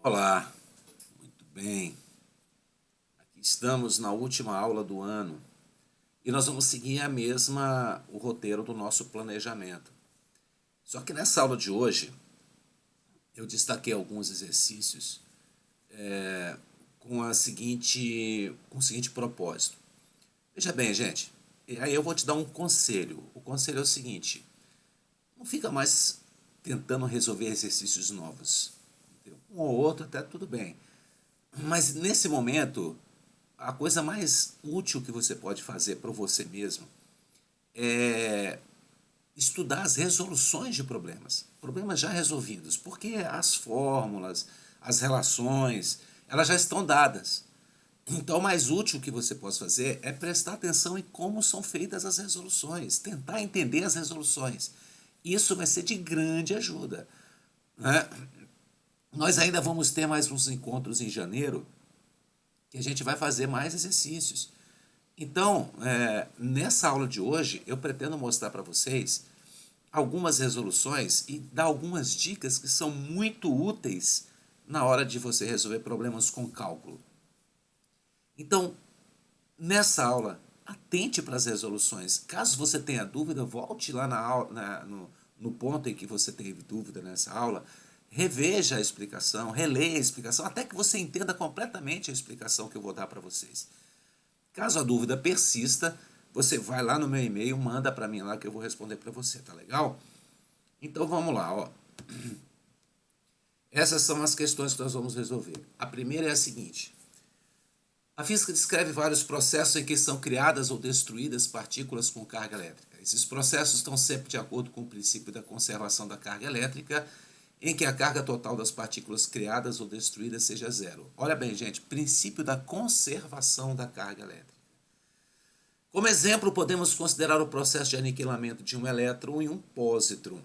Olá, muito bem. Aqui estamos na última aula do ano e nós vamos seguir o roteiro do nosso planejamento. Só que nessa aula de hoje eu destaquei alguns exercícios com o seguinte propósito. Veja bem, gente, e aí eu vou te dar um conselho. O conselho é o seguinte: não fica mais tentando resolver exercícios novos. Entendeu? Um ou outro até tudo bem. Mas nesse momento, a coisa mais útil que você pode fazer para você mesmo é estudar as resoluções de problemas já resolvidos, porque as fórmulas, as relações, elas já estão dadas. Então, o mais útil que você pode fazer é prestar atenção em como são feitas as resoluções, tentar entender as resoluções. Isso vai ser de grande ajuda, né? Nós ainda vamos ter mais uns encontros em janeiro que a gente vai fazer mais exercícios. Então, nessa aula de hoje, eu pretendo mostrar para vocês algumas resoluções e dar algumas dicas que são muito úteis na hora de você resolver problemas com cálculo. Então, nessa aula, atente para as resoluções. Caso você tenha dúvida, volte lá no ponto em que você teve dúvida nessa aula, reveja a explicação, releia a explicação, até que você entenda completamente a explicação que eu vou dar para vocês. Caso a dúvida persista, você vai lá no meu e-mail, manda para mim lá que eu vou responder para você, tá legal? Então vamos lá, ó. Essas são as questões que nós vamos resolver. A primeira é a seguinte: a física descreve vários processos em que são criadas ou destruídas partículas com carga elétrica. Esses processos estão sempre de acordo com o princípio da conservação da carga elétrica, em que a carga total das partículas criadas ou destruídas seja zero. Olha bem, gente, princípio da conservação da carga elétrica. Como exemplo, podemos considerar o processo de aniquilamento de um elétron e um pósitron,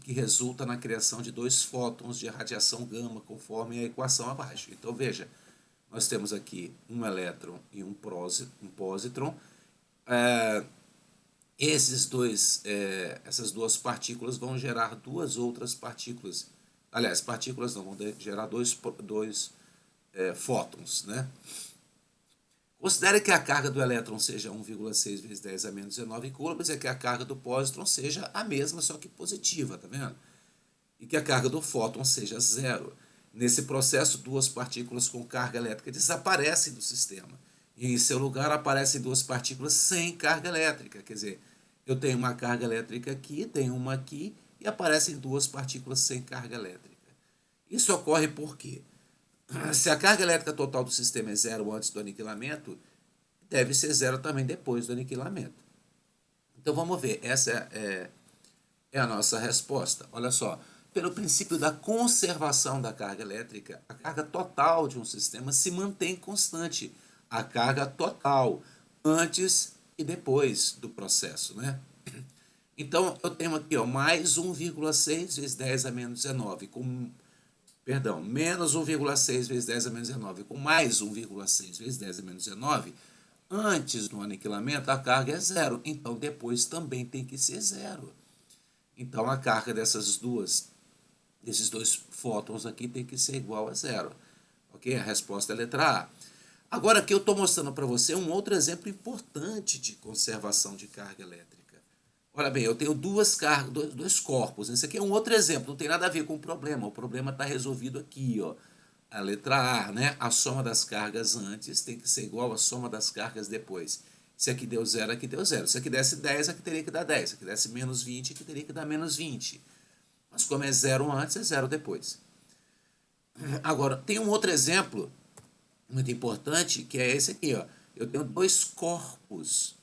que resulta na criação de dois fótons de radiação gama, conforme a equação abaixo. Então, veja, nós temos aqui um elétron e um pósitron. Essas duas partículas vão gerar duas outras partículas. Aliás, partículas não, vão gerar dois fótons, né? Considere que a carga do elétron seja 1,6 vezes 10 a menos 19 coulombs e que a carga do pósitron seja a mesma, só que positiva, tá vendo? E que a carga do fóton seja zero. Nesse processo, duas partículas com carga elétrica desaparecem do sistema. E em seu lugar aparecem duas partículas sem carga elétrica. Quer dizer, eu tenho uma carga elétrica aqui, tenho uma aqui, e aparecem duas partículas sem carga elétrica. Isso ocorre por quê? Se a carga elétrica total do sistema é zero antes do aniquilamento, deve ser zero também depois do aniquilamento. Então vamos ver, essa é a nossa resposta. Olha só, pelo princípio da conservação da carga elétrica, a carga total de um sistema se mantém constante. A carga total, antes e depois do processo, né? Então, eu tenho aqui, ó, mais 1,6 vezes 10 a menos 19, menos 1,6 vezes 10 a menos 19, com mais 1,6 vezes 10 a menos 19, antes do aniquilamento a carga é zero, então depois também tem que ser zero. Então a carga desses dois fótons aqui tem que ser igual a zero. Ok? A resposta é a letra A. Agora aqui eu estou mostrando para você um outro exemplo importante de conservação de carga elétrica. Olha bem, eu tenho dois corpos. Esse aqui é um outro exemplo, não tem nada a ver com o problema. O problema está resolvido aqui, ó. A letra A, né? A soma das cargas antes tem que ser igual à soma das cargas depois. Se aqui deu zero, aqui deu zero. Se aqui desse 10, aqui teria que dar 10. Se aqui desse menos 20, aqui teria que dar menos 20. Mas como é zero antes, é zero depois. Agora, tem um outro exemplo muito importante, que é esse aqui, ó. Eu tenho dois corpos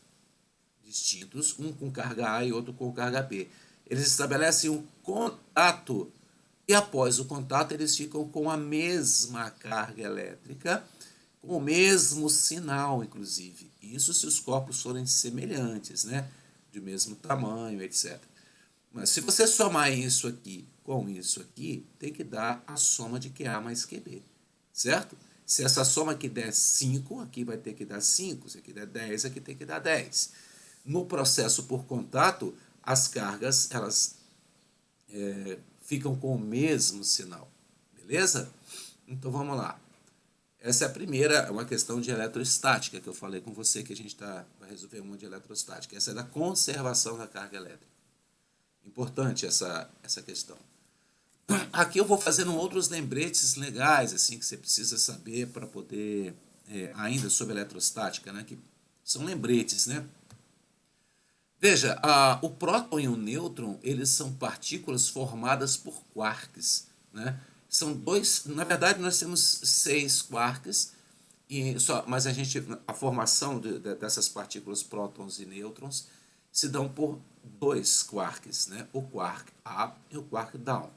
distintos, um com carga A e outro com carga B. Eles estabelecem um contato e após o contato eles ficam com a mesma carga elétrica, com o mesmo sinal, inclusive. Isso se os corpos forem semelhantes, né? De mesmo tamanho, etc. Mas se você somar isso aqui com isso aqui, tem que dar a soma de QA mais QB, certo? Se essa soma aqui der 5, aqui vai ter que dar 5. Se aqui der 10, aqui tem que dar 10. No processo por contato, as cargas elas ficam com o mesmo sinal, beleza? Então vamos lá. Essa é a primeira, é uma questão de eletrostática que eu falei com você, que a gente vai resolver uma de eletrostática. Essa é da conservação da carga elétrica. Importante essa questão. Aqui eu vou fazendo outros lembretes legais, assim, que você precisa saber para poder, ainda sobre eletrostática, né? Que são lembretes, né? Veja, o próton e o nêutron, eles são partículas formadas por quarks, né? São dois, na verdade nós temos 6 quarks, mas a formação dessas partículas prótons e nêutrons se dão por 2 quarks, né? O quark up e o quark down.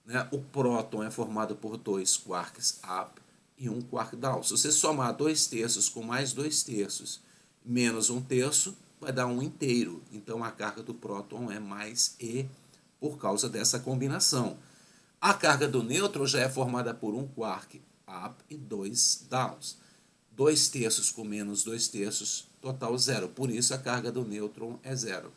Né? O próton é formado por 2 quarks up e 1 quark down. Se você somar 2/3 com mais 2/3 menos 1/3, vai dar 1 inteiro. Então a carga do próton é mais E por causa dessa combinação. A carga do nêutron já é formada por 1 quark up e 2 downs. 2/3 com menos 2/3, total 0. Por isso a carga do nêutron é 0.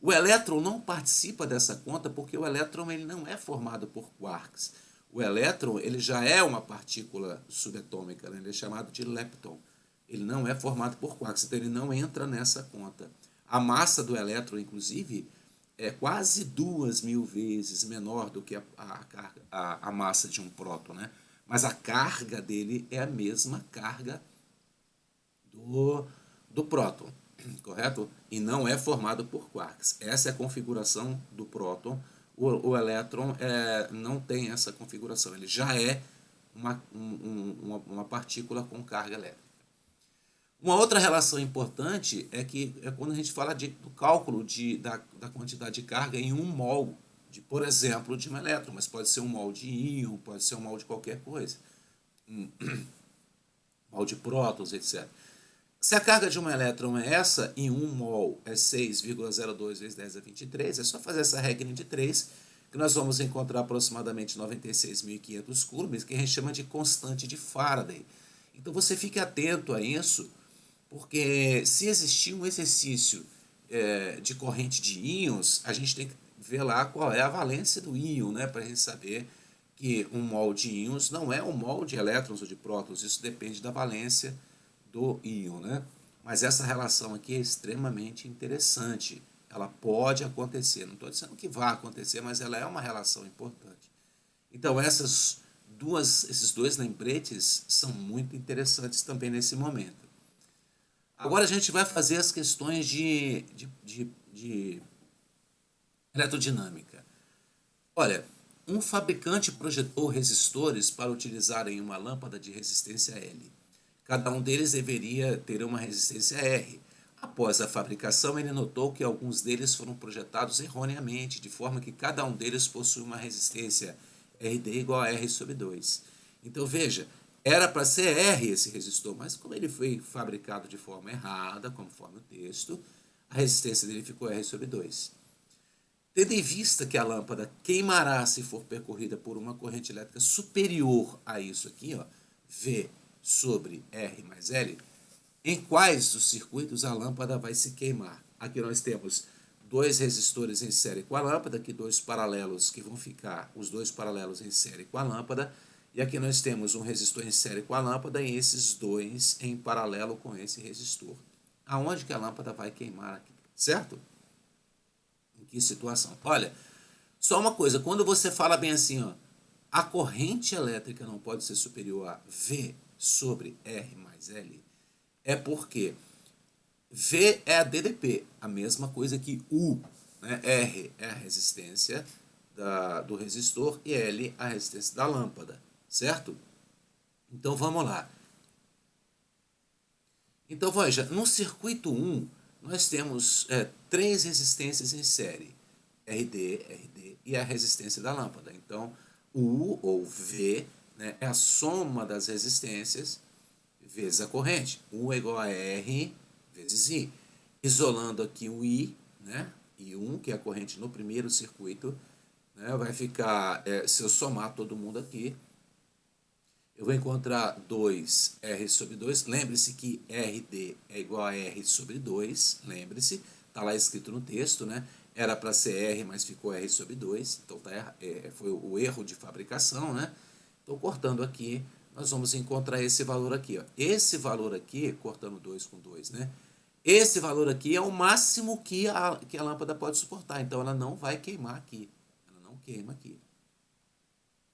O elétron não participa dessa conta porque o elétron ele não é formado por quarks. O elétron ele já é uma partícula subatômica, né? Ele é chamado de lepton. Ele não é formado por quarks, então ele não entra nessa conta. A massa do elétron, inclusive, é quase 2.000 vezes menor do que a massa de um próton, né? Mas a carga dele é a mesma carga do próton, correto? E não é formado por quarks. Essa é a configuração do próton. O elétron não tem essa configuração. Ele já é uma partícula com carga elétrica. Uma outra relação importante é quando a gente fala do cálculo da quantidade de carga em 1 mol, por exemplo, de um elétron, mas pode ser 1 mol de íon, pode ser 1 mol de qualquer coisa, mol de prótons, etc. Se a carga de um elétron é essa, em 1 mol é 6,02 vezes 10 a 23, é só fazer essa regra de 3, que nós vamos encontrar aproximadamente 96.500 coulombs, que a gente chama de constante de Faraday. Então você fique atento a isso, porque se existir um exercício de corrente de íons, a gente tem que ver lá qual é a valência do íon, né, para a gente saber que 1 mol de íons não é 1 mol de elétrons ou de prótons, isso depende da valência do íon, né? Mas essa relação aqui é extremamente interessante. Ela pode acontecer, não estou dizendo que vai acontecer, mas ela é uma relação importante. Então esses 2 lembretes são muito interessantes também nesse momento. Agora a gente vai fazer as questões de eletrodinâmica. Olha, um fabricante projetou resistores para utilizar em uma lâmpada de resistência L. Cada um deles deveria ter uma resistência R. Após a fabricação, ele notou que alguns deles foram projetados erroneamente, de forma que cada um deles possui uma resistência RD igual a R sobre 2. Então veja, era para ser R esse resistor, mas como ele foi fabricado de forma errada, conforme o texto, a resistência dele ficou R sobre 2. Tendo em vista que a lâmpada queimará se for percorrida por uma corrente elétrica superior a isso aqui, ó, V sobre R mais L, em quais dos circuitos a lâmpada vai se queimar? Aqui nós temos 2 resistores em série com a lâmpada, aqui 2 paralelos que vão ficar os 2 paralelos em série com a lâmpada, e aqui nós temos um resistor em série com a lâmpada e esses 2 em paralelo com esse resistor. Aonde que a lâmpada vai queimar aqui, certo? Em que situação? Olha, só uma coisa, quando você fala bem assim, ó, a corrente elétrica não pode ser superior a V sobre R mais L, é porque V é a DDP, a mesma coisa que U, né? R é a resistência do resistor e L a resistência da lâmpada, certo? Então vamos lá. Então veja, no circuito 1 nós temos 3 resistências em série, RD e a resistência da lâmpada. Então U ou V, né, é a soma das resistências vezes a corrente. U é igual a R vezes I. Isolando aqui o I, né, I1, que é a corrente no primeiro circuito, né, vai ficar, se eu somar todo mundo aqui, eu vou encontrar 2R sobre 2. Lembre-se que RD é igual a R sobre 2. Lembre-se, está lá escrito no texto, né? Era para ser R, mas ficou R sobre 2. Então foi o erro de fabricação, né? Estou cortando aqui, nós vamos encontrar esse valor aqui. Ó. Esse valor aqui, cortando 2 com 2, né? Esse valor aqui é o máximo que a lâmpada pode suportar. Então, ela não vai queimar aqui. Ela não queima aqui.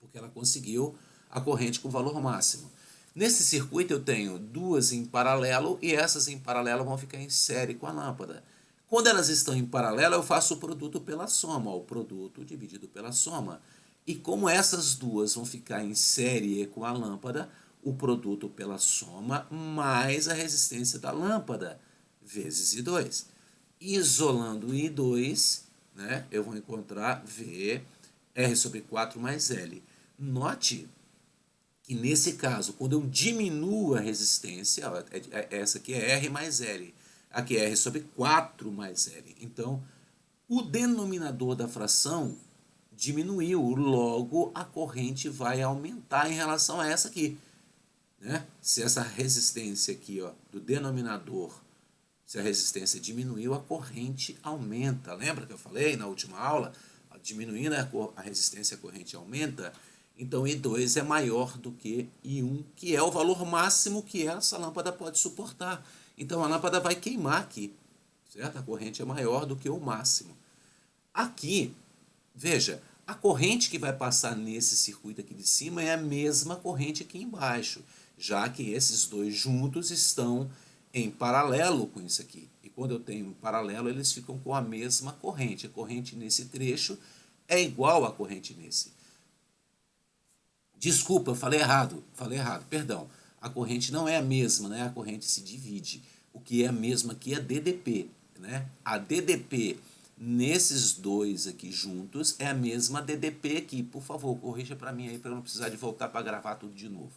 Porque ela conseguiu a corrente com valor máximo. Nesse circuito, eu tenho duas em paralelo e essas em paralelo vão ficar em série com a lâmpada. Quando elas estão em paralelo, eu faço o produto pela soma, ó, o produto dividido pela soma. E como essas duas vão ficar em série com a lâmpada, o produto pela soma mais a resistência da lâmpada, vezes I2. Isolando I2, né, eu vou encontrar V, R sobre 4 mais L. Note que nesse caso, quando eu diminuo a resistência, ó, essa aqui é R mais L, aqui é R sobre 4 mais L. Então, o denominador da fração diminuiu, logo a corrente vai aumentar em relação a essa aqui. Né? Se essa resistência aqui, ó, do denominador, se a resistência diminuiu, a corrente aumenta. Lembra que eu falei na última aula? Diminuindo a resistência, a corrente aumenta. Então, I2 é maior do que I1, que é o valor máximo que essa lâmpada pode suportar. Então, a lâmpada vai queimar aqui, certo? A corrente é maior do que o máximo. Aqui, veja, a corrente que vai passar nesse circuito aqui de cima é a mesma corrente aqui embaixo, já que esses dois juntos estão em paralelo com isso aqui. E quando eu tenho em paralelo, eles ficam com a mesma corrente. A corrente nesse trecho é igual à corrente nesse. Desculpa, falei errado, perdão. A corrente não é a mesma, né? A corrente se divide. O que é a mesma aqui é DDP, né? A DDP nesses dois aqui juntos é a mesma DDP aqui. Por favor, corrija para mim aí para eu não precisar de voltar para gravar tudo de novo.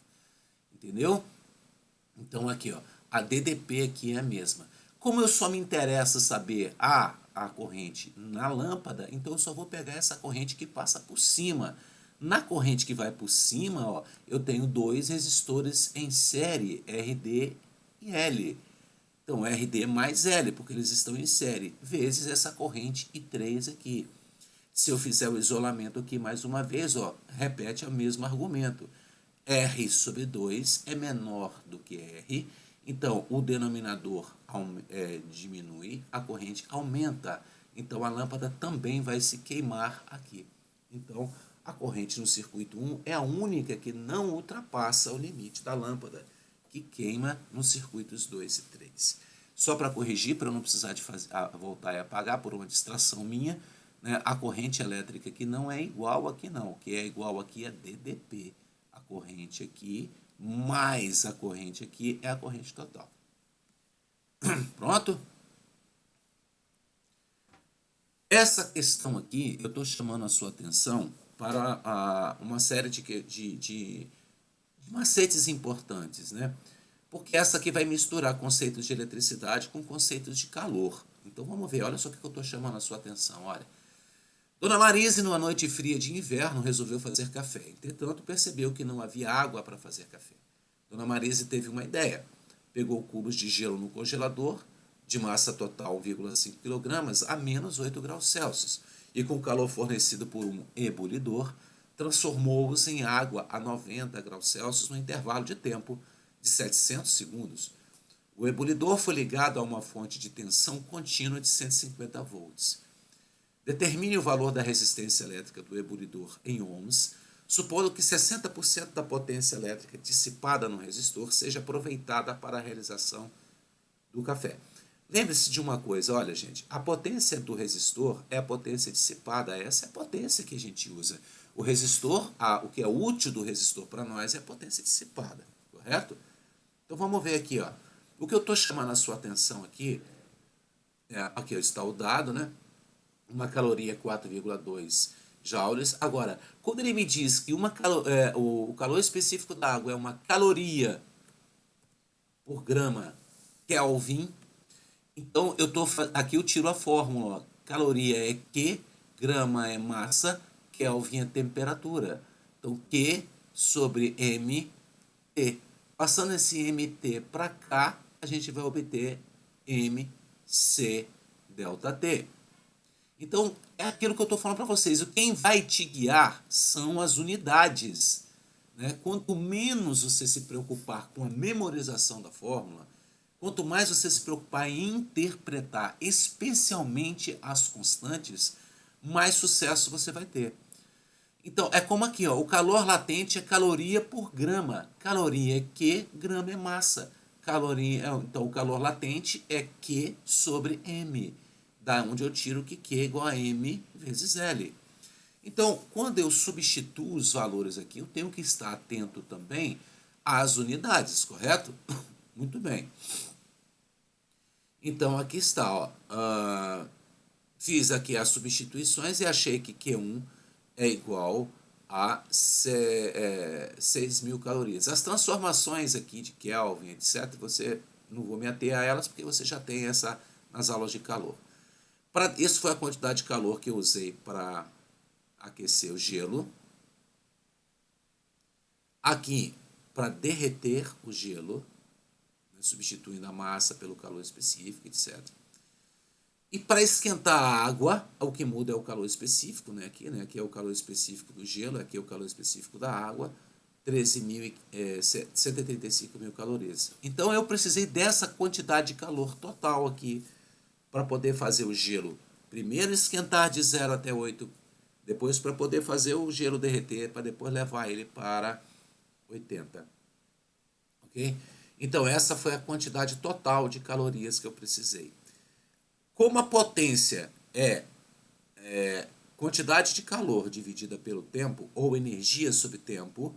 Entendeu? Então aqui, ó, a DDP aqui é a mesma. Como eu só me interessa saber a corrente na lâmpada, então eu só vou pegar essa corrente que passa por cima. Na corrente que vai por cima, ó, eu tenho dois resistores em série, RD e L. Então, RD mais L, porque eles estão em série, vezes essa corrente I3 aqui. Se eu fizer o isolamento aqui mais uma vez, ó, repete o mesmo argumento. R sobre 2 é menor do que R, então o denominador diminui, a corrente aumenta. Então, a lâmpada também vai se queimar aqui. Então, a corrente no circuito 1 é a única que não ultrapassa o limite da lâmpada, que queima nos circuitos 2 e 3. Só para corrigir, para eu não precisar de voltar e apagar por uma distração minha, né, a corrente elétrica aqui não é igual aqui não. O que é igual aqui é DDP. A corrente aqui mais a corrente aqui é a corrente total. Pronto? Essa questão aqui, eu estou chamando a sua atenção para uma série de macetes importantes, né? Porque essa aqui vai misturar conceitos de eletricidade com conceitos de calor. Então vamos ver, olha só o que eu estou chamando a sua atenção, olha. Dona Marise, numa noite fria de inverno, resolveu fazer café. Entretanto, percebeu que não havia água para fazer café. Dona Marise teve uma ideia. Pegou cubos de gelo no congelador, de massa total 1,5 kg a menos 8 graus Celsius, e com calor fornecido por um ebulidor, transformou-os em água a 90 graus Celsius no intervalo de tempo de 700 segundos. O ebulidor foi ligado a uma fonte de tensão contínua de 150 volts. Determine o valor da resistência elétrica do ebulidor em ohms, supondo que 60% da potência elétrica dissipada no resistor seja aproveitada para a realização do café. Lembre-se de uma coisa, olha gente, a potência do resistor é a potência dissipada, essa é a potência que a gente usa. O resistor, o que é útil do resistor para nós é a potência dissipada, correto? Então vamos ver aqui, ó. O que eu estou chamando a sua atenção aqui, aqui está o dado, né? Uma caloria é 4,2 joules. Agora, quando ele me diz que o calor específico da água é uma caloria por grama Kelvin, então aqui eu tiro a fórmula. Ó. Caloria é Q, grama é massa, Kelvin é temperatura. Então, Q sobre MT. Passando esse MT para cá, a gente vai obter MC delta T. Então, é aquilo que eu estou falando para vocês. Quem vai te guiar são as unidades. né? Quanto menos você se preocupar com a memorização da fórmula, quanto mais você se preocupar em interpretar, especialmente as constantes, mais sucesso você vai ter. Então, é como aqui, ó, o calor latente é caloria por grama. Caloria é Q, grama é massa. Então, o calor latente é Q sobre M, da onde eu tiro que Q é igual a M vezes L. Então, quando eu substituo os valores aqui, eu tenho que estar atento também às unidades, correto? Muito bem. Então, aqui está, ó. Fiz aqui as substituições e achei que Q1 é igual a 6.000 calorias. As transformações aqui de Kelvin, etc., você não vou me ater a elas porque você já tem essa nas aulas de calor. Isso foi a quantidade de calor que eu usei para aquecer o gelo. Aqui, para derreter o gelo, né, substituindo a massa pelo calor específico, etc. E para esquentar a água, o que muda é o calor específico, né? Aqui é o calor específico do gelo, aqui é o calor específico da água, 135 mil calorias. Então eu precisei dessa quantidade de calor total aqui para poder fazer o gelo. Primeiro esquentar de 0 até 8, depois para poder fazer o gelo derreter, para depois levar ele para 80. Ok? Então essa foi a quantidade total de calorias que eu precisei. Como a potência é quantidade de calor dividida pelo tempo, ou energia sobre tempo,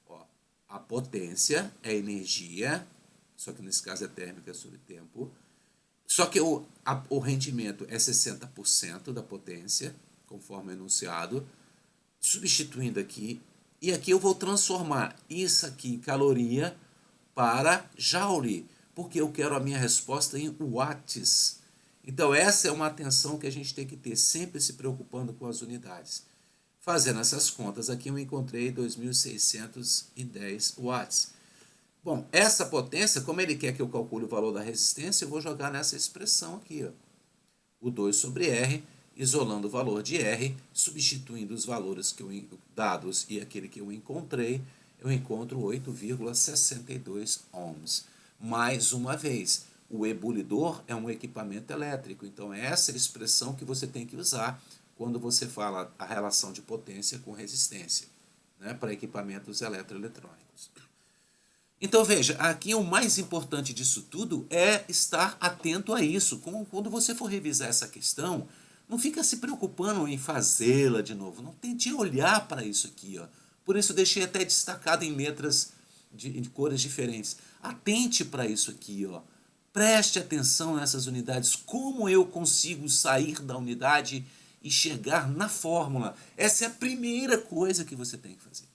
ó, a potência é energia, só que nesse caso é térmica sobre tempo, só que o rendimento é 60% da potência, conforme enunciado, substituindo aqui, e aqui eu vou transformar isso aqui em caloria para joule, porque eu quero a minha resposta em watts. Então essa é uma atenção que a gente tem que ter, sempre se preocupando com as unidades. Fazendo essas contas aqui eu encontrei 2.610 watts. Bom, essa potência, como ele quer que eu calcule o valor da resistência, eu vou jogar nessa expressão aqui, ó. O 2 sobre R, isolando o valor de R, substituindo os valores que dados e aquele que eu encontrei, eu encontro 8,62 ohms. Mais uma vez, o ebulidor é um equipamento elétrico, então é essa expressão que você tem que usar quando você fala a relação de potência com resistência, né, para equipamentos eletroeletrônicos. Então veja, aqui o mais importante disso tudo é estar atento a isso. Quando você for revisar essa questão, não fica se preocupando em fazê-la de novo. Não tente olhar para isso aqui, ó. Por isso eu deixei até destacado em letras de cores diferentes. Atente para isso aqui, ó. Preste atenção nessas unidades. Como eu consigo sair da unidade e chegar na fórmula? Essa é a primeira coisa que você tem que fazer.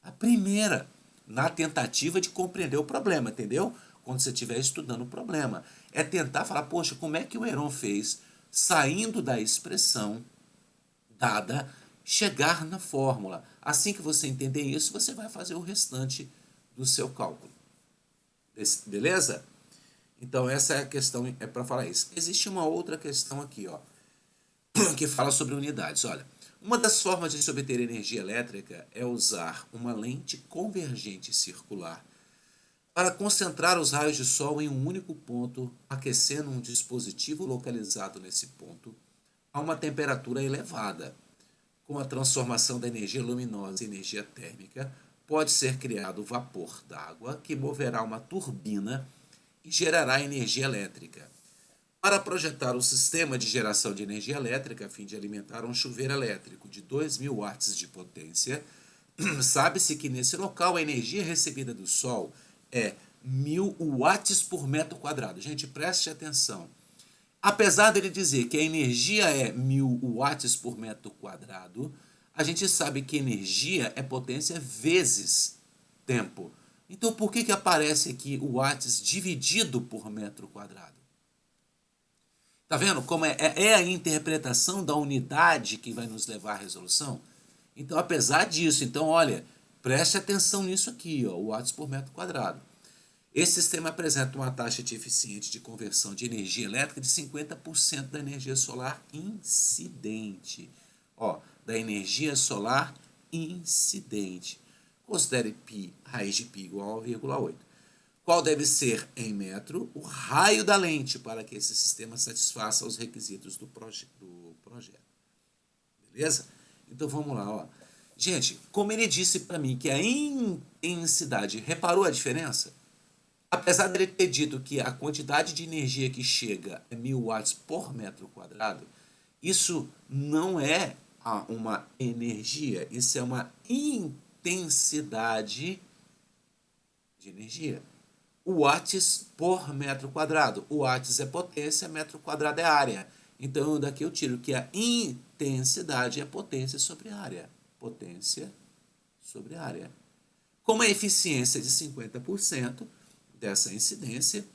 A primeira, na tentativa de compreender o problema, entendeu? Quando você estiver estudando o problema. É tentar falar, poxa, como é que o Heron fez, saindo da expressão dada, chegar na fórmula. Assim que você entender isso, você vai fazer o restante do seu cálculo. Beleza? Então essa é a questão, é para falar isso. Existe uma outra questão aqui, ó, que fala sobre unidades. Olha, uma das formas de se obter energia elétrica é usar uma lente convergente circular para concentrar os raios de sol em um único ponto, aquecendo um dispositivo localizado nesse ponto a uma temperatura elevada. Com a transformação da energia luminosa em energia térmica, pode ser criado vapor d'água que moverá uma turbina e gerará energia elétrica. Para projetar um sistema de geração de energia elétrica a fim de alimentar um chuveiro elétrico de 2.000 watts de potência, sabe-se que nesse local a energia recebida do Sol é 1.000 watts por metro quadrado. Gente, preste atenção. Apesar dele dizer que a energia é 1.000 watts por metro quadrado, a gente sabe que energia é potência vezes tempo. Então, por que aparece aqui o watts dividido por metro quadrado? Tá vendo como é a interpretação da unidade que vai nos levar à resolução? Então, apesar disso, então, olha, preste atenção nisso aqui, ó, o watts por metro quadrado. Esse sistema apresenta uma taxa de eficiente de conversão de energia elétrica de 50% da energia solar incidente. Ó, da energia solar incidente. Considere π, raiz de π igual a 1,8. Qual deve ser, em metro, o raio da lente para que esse sistema satisfaça os requisitos do projeto. Beleza? Então vamos lá, ó. Gente, como ele disse para mim que a intensidade, reparou a diferença? Apesar dele ter dito que a quantidade de energia que chega é 1000 watts por metro quadrado, isso não é uma energia, isso é uma intensidade de energia. Watts por metro quadrado. O watts é potência, metro quadrado é área. Então, daqui eu tiro que a intensidade é potência sobre área. Potência sobre área. Como a eficiência é de 50% dessa incidência,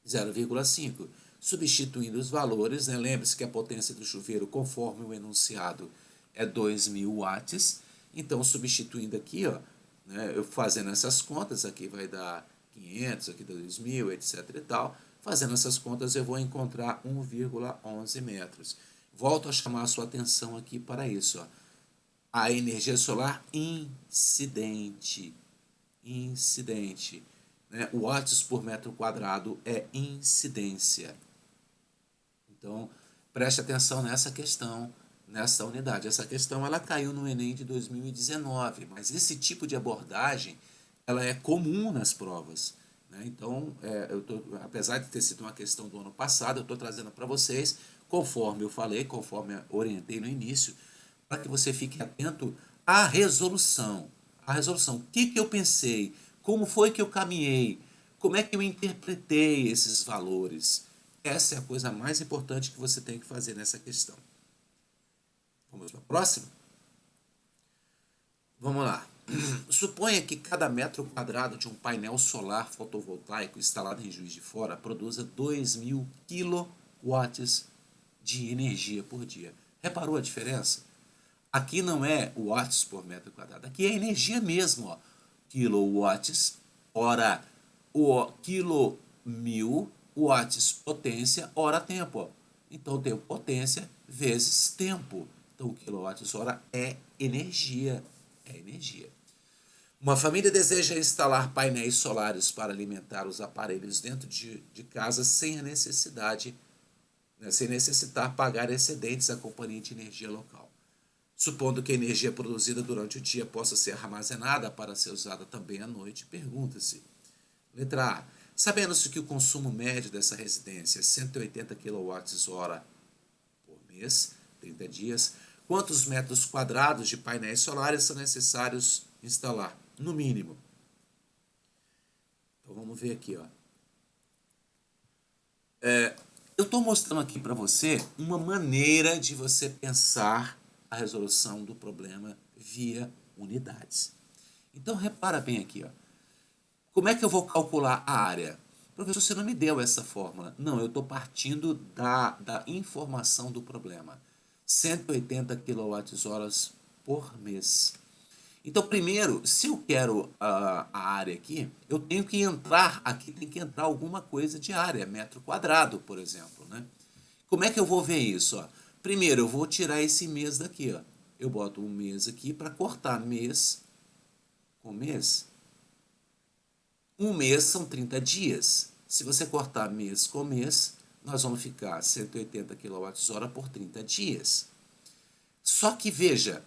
0,5. Substituindo os valores, né? Lembre-se que a potência do chuveiro, conforme o enunciado, é 2.000 watts. Então, substituindo aqui, ó, né, eu fazendo essas contas, aqui vai dar 500, aqui dá 2.000, etc. e tal. Fazendo essas contas, eu vou encontrar 1,11 metros. Volto a chamar a sua atenção aqui para isso, ó. A energia solar incidente. Incidente. Né? Watts por metro quadrado é incidência. Então, preste atenção nessa questão, nessa unidade. Essa questão ela caiu no Enem de 2019, mas esse tipo de abordagem ela é comum nas provas. Né? Então, apesar de ter sido uma questão do ano passado, eu estou trazendo para vocês, conforme eu falei, conforme eu orientei no início, para que você fique atento à resolução. A resolução, o que eu pensei, como foi que eu caminhei, como é que eu interpretei esses valores. Essa é a coisa mais importante que você tem que fazer nessa questão. Vamos para a próxima? Vamos lá. Suponha que cada metro quadrado de um painel solar fotovoltaico instalado em Juiz de Fora produza 2.000 kW de energia por dia. Reparou a diferença? Aqui não é watts por metro quadrado, aqui é energia mesmo, ó. Kilowatts, ora, o quilo 1000 watts potência, hora tempo. Ó. Então, tempo potência vezes tempo. Então, quilowatts-hora é energia. É energia. Uma família deseja instalar painéis solares para alimentar os aparelhos dentro de casa sem necessitar pagar excedentes à companhia de energia local. Supondo que a energia produzida durante o dia possa ser armazenada para ser usada também à noite, pergunta-se. Letra A. Sabendo-se que o consumo médio dessa residência é 180 kWh por mês, 30 dias, quantos metros quadrados de painéis solares são necessários instalar? No mínimo. Então vamos ver aqui, ó. Eu estou mostrando aqui para você uma maneira de você pensar a resolução do problema via unidades. Então repara bem aqui, ó. Como é que eu vou calcular a área? Professor, você não me deu essa fórmula. Não, eu estou partindo da informação do problema. 180 kWh por mês. Então, primeiro, se eu quero a área aqui, eu tenho que entrar, aqui tem que entrar alguma coisa de área, metro quadrado, por exemplo. Né? Como é que eu vou ver isso? Ó? Primeiro, eu vou tirar esse mês daqui. Ó. Eu boto um mês aqui para cortar mês com mês. Um mês são 30 dias. Se você cortar mês com mês, nós vamos ficar 180 kWh por 30 dias. Só que, veja,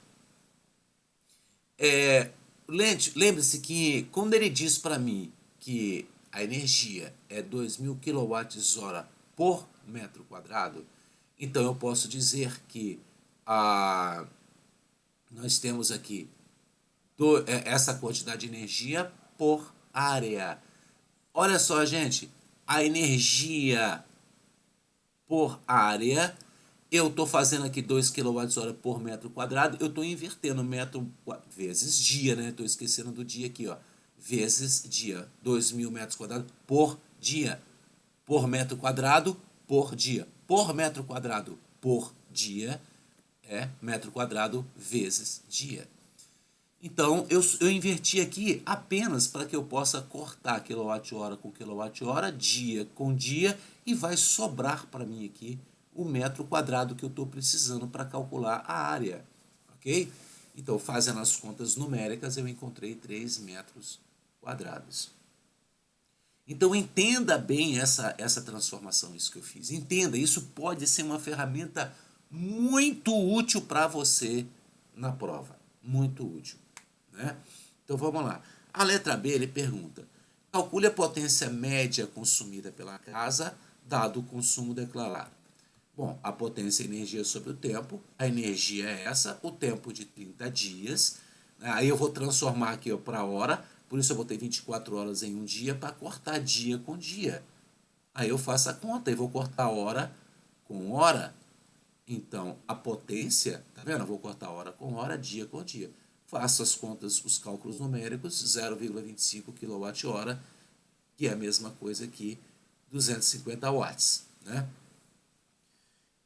lembre-se que quando ele diz para mim que a energia é 2.000 kWh por metro quadrado, então eu posso dizer que nós temos aqui essa quantidade de energia por área. Olha só, gente, a energia por área, eu estou fazendo aqui 2 kWh por metro quadrado, eu estou invertendo metro vezes dia, né? Estou esquecendo do dia aqui, ó. Vezes dia, 2.000 metros quadrados por dia. Por metro quadrado, por dia. Por metro quadrado, por dia, é metro quadrado vezes dia. Então, eu inverti aqui apenas para que eu possa cortar quilowatt-hora com quilowatt-hora, dia com dia, e vai sobrar para mim aqui o metro quadrado que eu estou precisando para calcular a área, ok? Então, fazendo as contas numéricas, eu encontrei 3 metros quadrados. Então, entenda bem essa transformação, isso que eu fiz. Entenda, isso pode ser uma ferramenta muito útil para você na prova. Muito útil. Né? Então, vamos lá. A letra B, ele pergunta: calcule a potência média consumida pela casa, dado o consumo declarado. Bom, a potência é energia sobre o tempo. A energia é essa, o tempo de 30 dias. Aí eu vou transformar aqui para hora. Por isso eu botei 24 horas em um dia para cortar dia com dia. Aí eu faço a conta e vou cortar hora com hora. Então, a potência, tá vendo? Eu vou cortar hora com hora, dia com dia. Faço as contas, os cálculos numéricos, 0,25 kWh, que é a mesma coisa que 250 watts, né?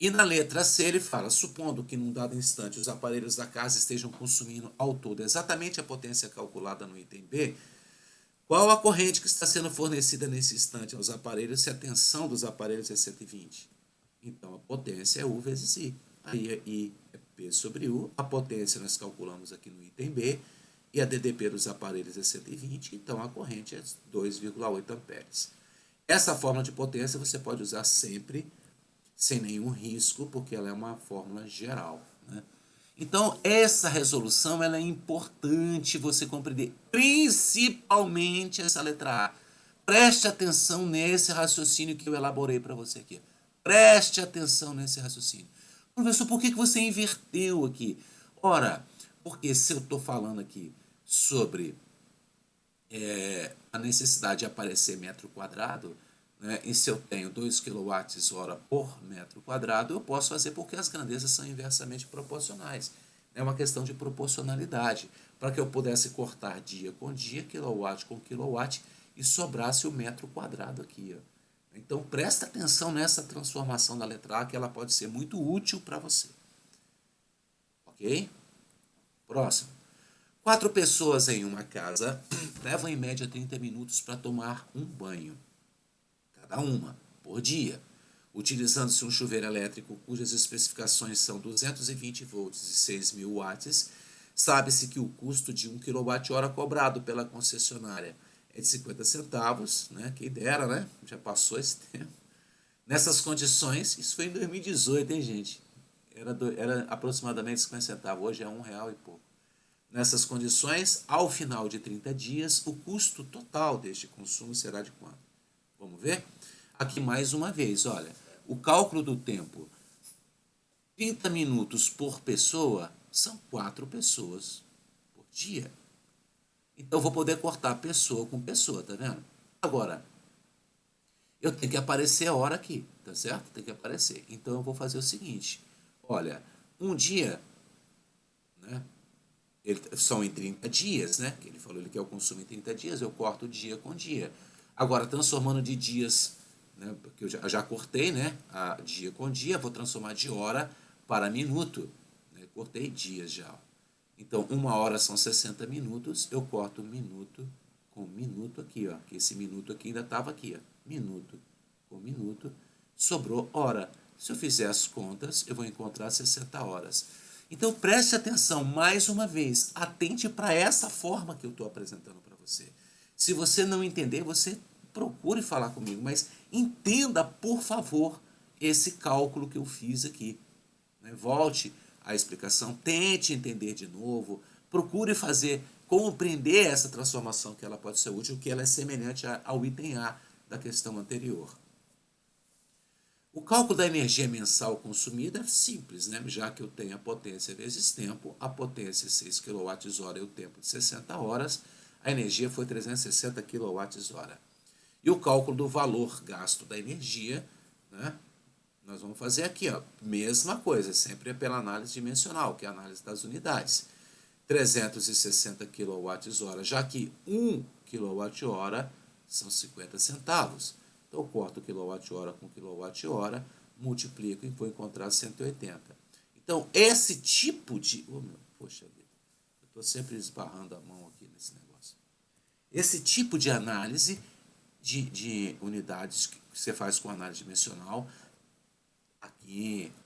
E na letra C ele fala: supondo que num dado instante os aparelhos da casa estejam consumindo ao todo exatamente a potência calculada no item B, qual a corrente que está sendo fornecida nesse instante aos aparelhos se a tensão dos aparelhos é 120? Então a potência é U vezes I. Aí é I é P sobre U. A potência nós calculamos aqui no item B. E a DDP dos aparelhos é 120, então a corrente é 2,8 amperes. Essa fórmula de potência você pode usar sempre, sem nenhum risco, porque ela é uma fórmula geral. Né? Então, essa resolução ela é importante você compreender, principalmente essa letra A. Preste atenção nesse raciocínio que eu elaborei para você aqui. Preste atenção nesse raciocínio. Professor, por que você inverteu aqui? Ora, porque se eu estou falando aqui sobre a necessidade de aparecer metro quadrado, né, e se eu tenho 2 kWh por metro quadrado, eu posso fazer porque as grandezas são inversamente proporcionais. É uma questão de proporcionalidade, para que eu pudesse cortar dia com dia, quilowatt com quilowatt, e sobrasse o metro quadrado aqui. Ó. Então, presta atenção nessa transformação da letra A, que ela pode ser muito útil para você. Ok? Próximo. 4 pessoas em uma casa levam em média 30 minutos para tomar um banho, cada uma, por dia, utilizando-se um chuveiro elétrico cujas especificações são 220 volts e 6.000 watts. Sabe-se que o custo de 1 kWh cobrado pela concessionária é de 50 centavos, né? Quem dera, né? Já passou esse tempo. Nessas condições, isso foi em 2018, hein, gente? Era aproximadamente 50 centavos, hoje é R$1 e pouco. Nessas condições, ao final de 30 dias, o custo total deste consumo será de quanto? Vamos ver? Aqui mais uma vez, olha, o cálculo do tempo, 30 minutos por pessoa, são 4 pessoas por dia. Então, eu vou poder cortar pessoa com pessoa, tá vendo? Agora, eu tenho que aparecer a hora aqui, tá certo? Tem que aparecer. Então, eu vou fazer o seguinte, olha, um dia, né? São em 30 dias, né? Que ele falou, ele quer o consumo em 30 dias, eu corto dia com dia. Agora, transformando de dias, né? Porque eu já cortei, né? A dia com dia, vou transformar de hora para minuto. Né? Cortei dias já. Então, 1 hora são 60 minutos, eu corto minuto com minuto aqui, ó. Que esse minuto aqui ainda estava aqui, ó. Minuto com minuto, sobrou hora. Se eu fizer as contas, eu vou encontrar 60 horas. Então, preste atenção, mais uma vez, atente para essa forma que eu estou apresentando para você. Se você não entender, você procure falar comigo, mas entenda, por favor, esse cálculo que eu fiz aqui. Né? Volte à explicação, tente entender de novo, procure fazer, compreender essa transformação, que ela pode ser útil, que ela é semelhante ao item A da questão anterior. O cálculo da energia mensal consumida é simples, né? Já que eu tenho a potência vezes tempo, a potência é 6 kWh e o tempo de 60 horas, a energia foi 360 kWh. E o cálculo do valor gasto da energia, né? Nós vamos fazer aqui, ó, mesma coisa, sempre é pela análise dimensional, que é a análise das unidades. 360 kWh, já que 1 kWh são 50 centavos. Então, eu corto quilowatt-hora com quilowatt-hora, multiplico e vou encontrar 180. Então, esse tipo de... Oh, poxa vida, eu estou sempre esbarrando a mão aqui nesse negócio. Esse tipo de análise de unidades que você faz com análise dimensional,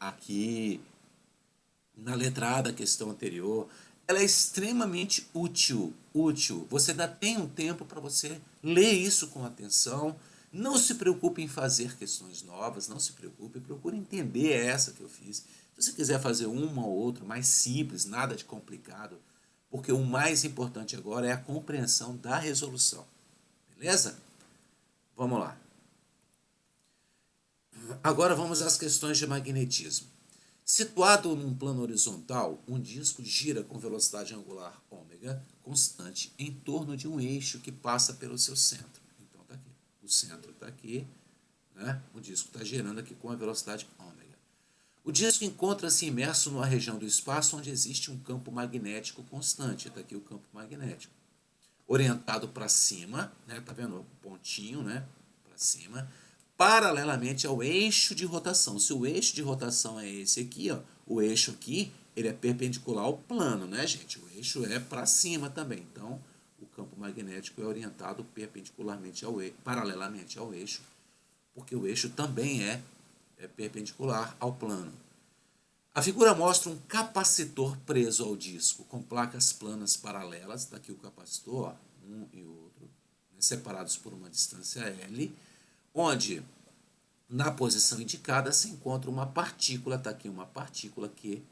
aqui, na letra A da questão anterior, ela é extremamente útil. Você ainda tem um tempo para você ler isso com atenção. Não se preocupe em fazer questões novas, não se preocupe, procure entender essa que eu fiz. Se você quiser fazer uma ou outra mais simples, nada de complicado, porque o mais importante agora é a compreensão da resolução. Beleza? Vamos lá. Agora vamos às questões de magnetismo. Situado num plano horizontal, um disco gira com velocidade angular ômega constante em torno de um eixo que passa pelo seu centro. Então está aqui. O centro está aqui, né? O disco está girando aqui com a velocidade ômega. O disco encontra-se imerso numa região do espaço onde existe um campo magnético constante. Está aqui o campo magnético. Orientado para cima, né? Tá vendo o pontinho, né? Para cima, paralelamente ao eixo de rotação. Se o eixo de rotação é esse aqui, ó, o eixo aqui, ele é perpendicular ao plano, né, gente? O eixo é para cima também. Então, o campo magnético é orientado perpendicularmente paralelamente ao eixo, porque o eixo também é perpendicular ao plano. A figura mostra um capacitor preso ao disco, com placas planas paralelas, está aqui o capacitor, ó, um e outro, né, separados por uma distância L, onde, na posição indicada, se encontra uma partícula, está aqui uma partícula Q,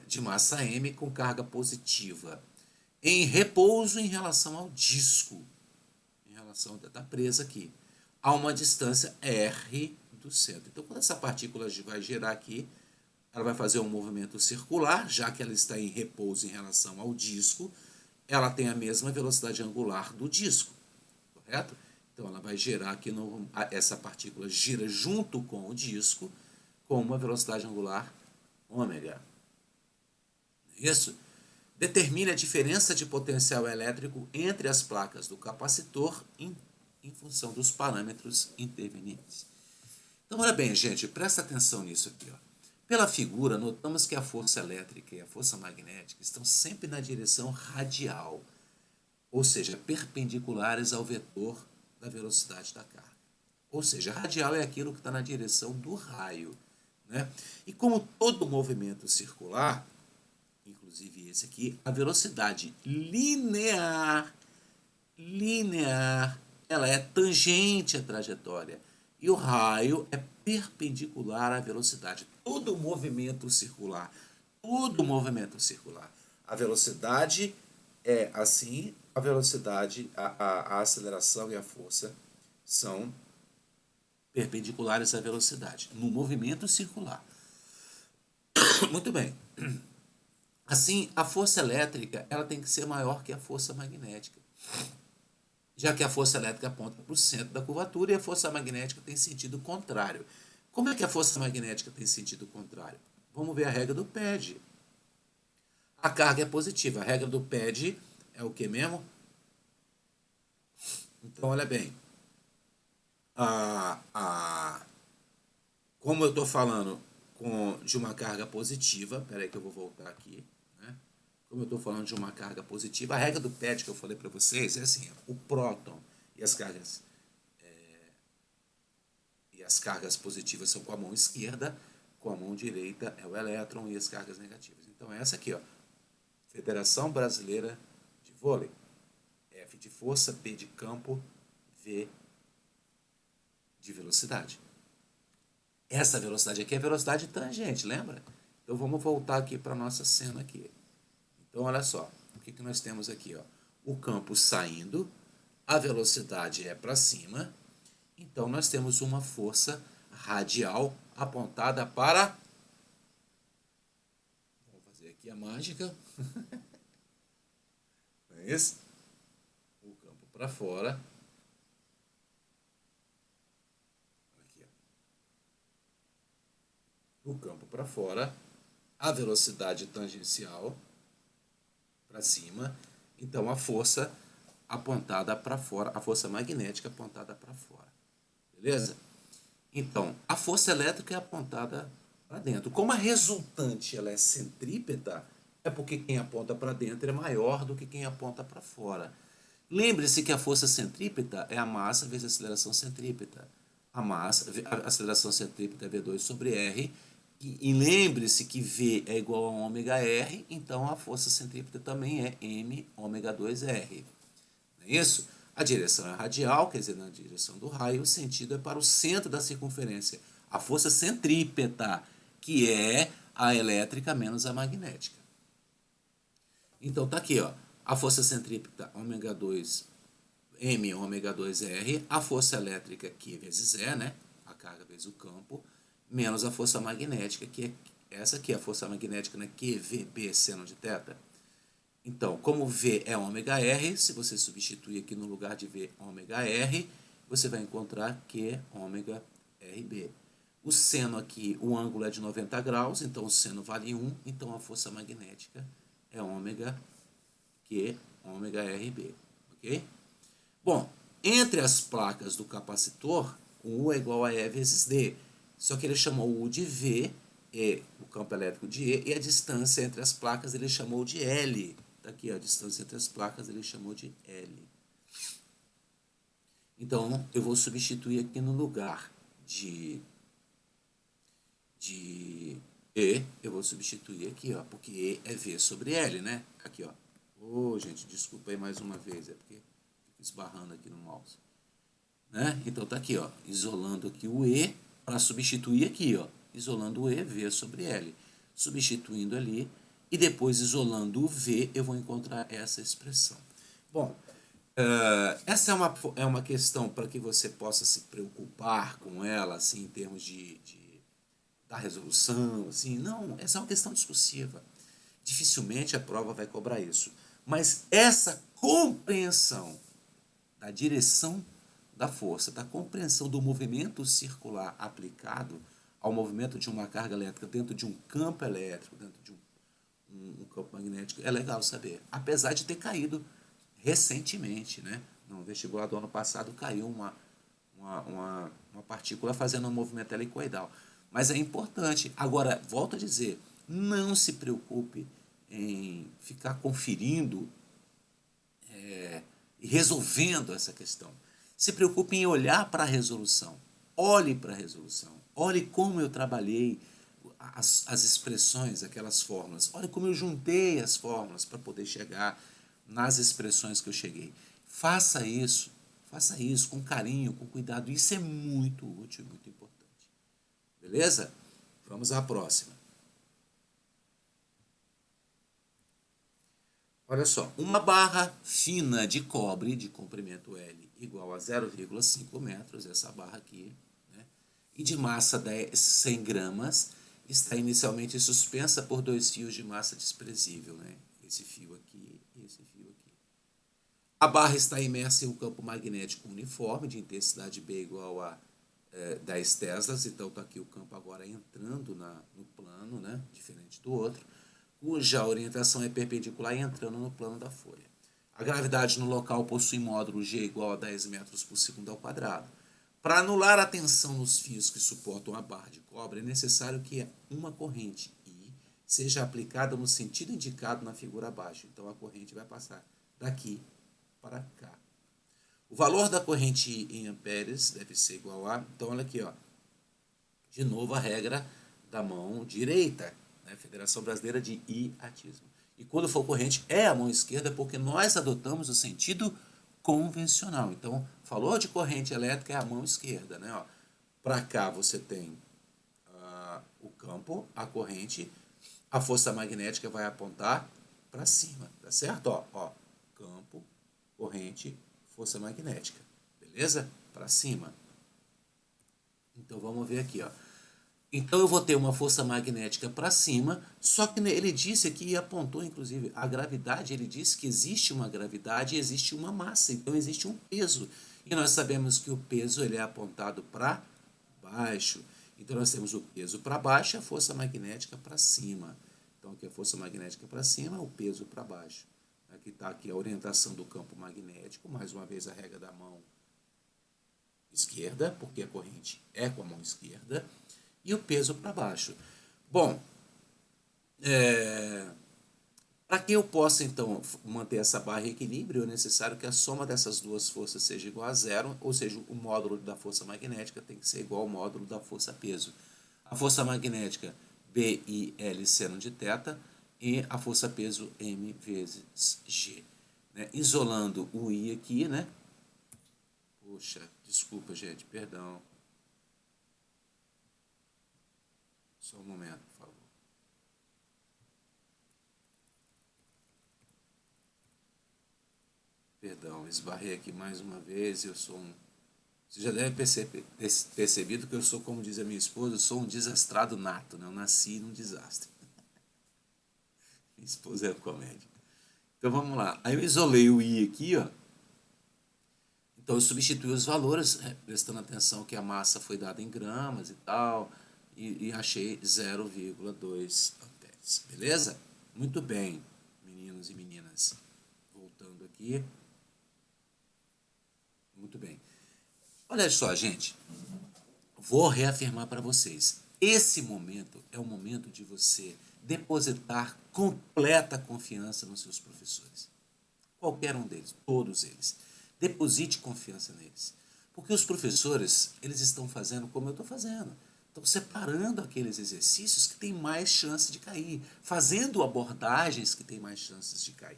de massa M com carga positiva, em repouso em relação ao disco, em relação, está presa aqui, a uma distância R do centro. Então, quando essa partícula vai girar aqui, ela vai fazer um movimento circular, já que ela está em repouso em relação ao disco, ela tem a mesma velocidade angular do disco, correto? Então, ela vai girar aqui, essa partícula gira junto com o disco, com uma velocidade angular ômega. Isso determina a diferença de potencial elétrico entre as placas do capacitor em função dos parâmetros intervenientes. Então, olha bem, gente, presta atenção nisso aqui, ó. Pela figura, notamos que a força elétrica e a força magnética estão sempre na direção radial, ou seja, perpendiculares ao vetor da velocidade da carga. Ou seja, radial é aquilo que está na direção do raio, né? E como todo movimento circular, inclusive esse aqui, a velocidade linear, ela é tangente à trajetória. E o raio é perpendicular à velocidade. Todo movimento circular, a velocidade é assim, a velocidade, a aceleração e a força são perpendiculares à velocidade, no movimento circular. Muito bem. Assim, a força elétrica ela tem que ser maior que a força magnética, já que a força elétrica aponta para o centro da curvatura e a força magnética tem sentido contrário. Como é que a força magnética tem sentido contrário? Vamos ver a regra do PED. A carga é positiva. A regra do PED é o que mesmo? Então, olha bem. Como eu estou falando de uma carga positiva, espera aí que eu vou voltar aqui, né? Como eu estou falando de uma carga positiva, a regra do PED que eu falei para vocês é assim, o próton e as cargas positivas são com a mão esquerda, com a mão direita é o elétron e as cargas negativas. Então, essa aqui, ó, Federação Brasileira de Vôlei. F de força, P de campo, V de velocidade. Essa velocidade aqui é a velocidade tangente, lembra? Então, vamos voltar aqui para a nossa cena aqui. Então, olha só, o que nós temos aqui, ó? O campo saindo, a velocidade é para cima, então nós temos uma força radial apontada para... Vou fazer aqui a mágica. Não é isso? O campo para fora. Aqui, ó. O campo para fora, a velocidade tangencial para cima, então a força apontada para fora, a força magnética apontada para fora. Beleza? Então, a força elétrica é apontada para dentro. Como a resultante ela é centrípeta, é porque quem aponta para dentro é maior do que quem aponta para fora. Lembre-se que a força centrípeta é a massa vezes a aceleração centrípeta. A aceleração centrípeta é V2 sobre R, E lembre-se que V é igual a ômega R, então a força centrípeta também é M ômega 2R. Não é isso? A direção é radial, quer dizer, na direção do raio, o sentido é para o centro da circunferência. A força centrípeta, que é a elétrica menos a magnética. Então tá aqui, ó, a força centrípeta ômega 2 M ômega 2R, a força elétrica Q vezes E, né? A carga vezes o campo, menos a força magnética, que é essa aqui, a força magnética, né? QVB seno de θ. Então, como V é ômega R, se você substituir aqui no lugar de V ômega R, você vai encontrar Q ômega RB. O seno aqui, o ângulo é de 90 graus, então o seno vale 1, então a força magnética é ômega Q ômega RB, ok? Bom, entre as placas do capacitor, o U é igual a E vezes D. Só que ele chamou o U de V, e o campo elétrico de E, e a distância entre as placas ele chamou de L. Está aqui, ó, a distância entre as placas ele chamou de L. Então, eu vou substituir aqui no lugar de E, eu vou substituir aqui, ó, porque E é V sobre L, né? Aqui, ó. Gente, desculpa aí mais uma vez, é porque fico esbarrando aqui no mouse. Né? Então tá aqui, ó, isolando aqui o E para substituir aqui, ó, isolando o E, V sobre L, substituindo ali e depois isolando o V, eu vou encontrar essa expressão. Bom, essa é uma questão para que você possa se preocupar com ela, assim, em termos da resolução, assim, não, essa é uma questão discursiva. Dificilmente a prova vai cobrar isso. Mas essa compreensão da direção da força, da compreensão do movimento circular aplicado ao movimento de uma carga elétrica dentro de um campo elétrico, dentro de um campo magnético, é legal saber. Apesar de ter caído recentemente, né? No vestibular do ano passado caiu uma partícula fazendo um movimento helicoidal. Mas é importante. Agora, volto a dizer, não se preocupe em ficar conferindo e resolvendo essa questão. Se preocupe em olhar para a resolução. Olhe para a resolução. Olhe como eu trabalhei as expressões, aquelas fórmulas. Olhe como eu juntei as fórmulas para poder chegar nas expressões que eu cheguei. Faça isso com carinho, com cuidado. Isso é muito útil, muito importante. Beleza? Vamos à próxima. Olha só, uma barra fina de cobre de comprimento L igual a 0,5 metros, essa barra aqui, né, e de massa 100 gramas, está inicialmente suspensa por 2 fios de massa desprezível, né, esse fio aqui e esse fio aqui. A barra está imersa em um campo magnético uniforme de intensidade B igual a 10 teslas, então está aqui o campo agora entrando no plano, né, diferente do outro, cuja orientação é perpendicular e entrando no plano da folha. A gravidade no local possui módulo G igual a 10 metros por segundo ao quadrado. Para anular a tensão nos fios que suportam a barra de cobre, é necessário que uma corrente I seja aplicada no sentido indicado na figura abaixo. Então, a corrente vai passar daqui para cá. O valor da corrente I em amperes deve ser igual a... Então, olha aqui, ó. De novo, a regra da mão direita. Federação Brasileira de Iatismo. E quando for corrente é a mão esquerda, porque nós adotamos o sentido convencional. Então, falou de corrente elétrica, é a mão esquerda, né? Para cá você tem o campo, a corrente, a força magnética vai apontar para cima, tá certo? Ó, campo, corrente, força magnética, beleza? Para cima. Então, vamos ver aqui, ó. Então eu vou ter uma força magnética para cima, só que ele disse aqui e apontou, inclusive, a gravidade, ele disse que existe uma gravidade e existe uma massa, então existe um peso. E nós sabemos que o peso ele é apontado para baixo. Então nós temos o peso para baixo e a força magnética para cima. Então aqui a força magnética para cima, o peso para baixo. Aqui está aqui a orientação do campo magnético, mais uma vez a regra da mão esquerda, porque a corrente é com a mão esquerda. E o peso para baixo. Bom, para que eu possa, então, manter essa barra em equilíbrio, é necessário que a soma dessas duas forças seja igual a zero, ou seja, o módulo da força magnética tem que ser igual ao módulo da força peso. A força magnética BIL seno de θ, e a força-peso M vezes G. Né? Isolando o I aqui, né? Poxa, desculpa, gente, perdão. Só um momento, por favor. Perdão, esbarrei aqui mais uma vez. Eu sou um... Você já deve percebido que eu sou, como diz a minha esposa, eu sou um desastrado nato, né? Eu nasci num desastre. Minha esposa é comédia. Então vamos lá. Aí eu isolei o I aqui, ó. Então eu substituí os valores, prestando atenção que a massa foi dada em gramas e tal, e achei 0,2 amperes. Beleza? Muito bem, meninos e meninas. Voltando aqui. Muito bem. Olha só, gente. Vou reafirmar para vocês. Esse momento é o momento de você depositar completa confiança nos seus professores. Qualquer um deles, todos eles. Deposite confiança neles. Porque os professores, eles estão fazendo como eu estou fazendo. Estão separando aqueles exercícios que têm mais chance de cair. Fazendo abordagens que têm mais chances de cair.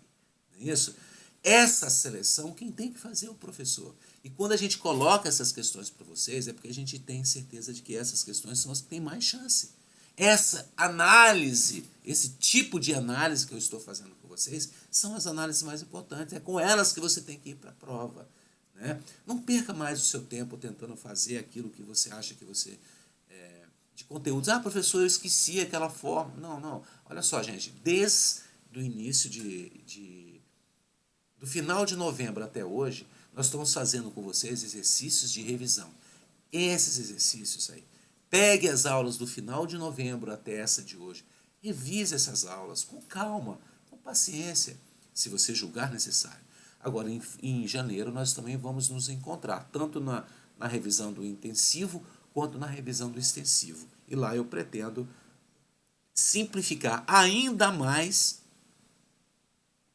Não é isso? Essa seleção, quem tem que fazer é o professor. E quando a gente coloca essas questões para vocês, é porque a gente tem certeza de que essas questões são as que têm mais chance. Essa análise, esse tipo de análise que eu estou fazendo com vocês, são as análises mais importantes. É com elas que você tem que ir para a prova. Né? Não perca mais o seu tempo tentando fazer aquilo que você acha que você... de conteúdos. Ah, professor, eu esqueci aquela forma. Não, não. Olha só, gente. Desde o início do final de novembro até hoje, nós estamos fazendo com vocês exercícios de revisão. Esses exercícios aí. Pegue as aulas do final de novembro até essa de hoje. Revise essas aulas com calma, com paciência, se você julgar necessário. Agora, em janeiro, nós também vamos nos encontrar, tanto na revisão do intensivo, quanto na revisão do extensivo. E lá eu pretendo simplificar ainda mais,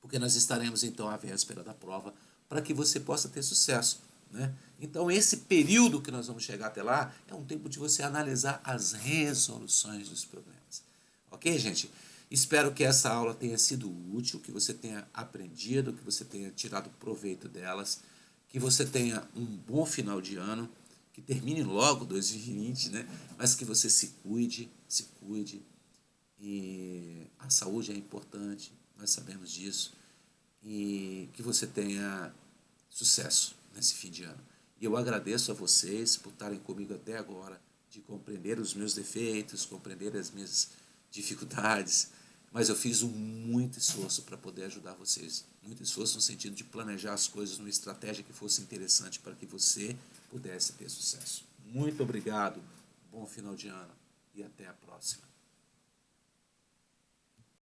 porque nós estaremos então à véspera da prova, para que você possa ter sucesso. Né? Então, esse período que nós vamos chegar até lá é um tempo de você analisar as resoluções dos problemas. Ok, gente? Espero que essa aula tenha sido útil, que você tenha aprendido, que você tenha tirado proveito delas, que você tenha um bom final de ano, que termine logo 2020, né? Mas que você se cuide. E a saúde é importante, nós sabemos disso. E que você tenha sucesso nesse fim de ano. E eu agradeço a vocês por estarem comigo até agora, de compreender os meus defeitos, compreender as minhas dificuldades, mas eu fiz muito esforço para poder ajudar vocês. Muito esforço no sentido de planejar as coisas numa estratégia que fosse interessante para que você pudesse ter sucesso. Muito obrigado, bom final de ano e até a próxima.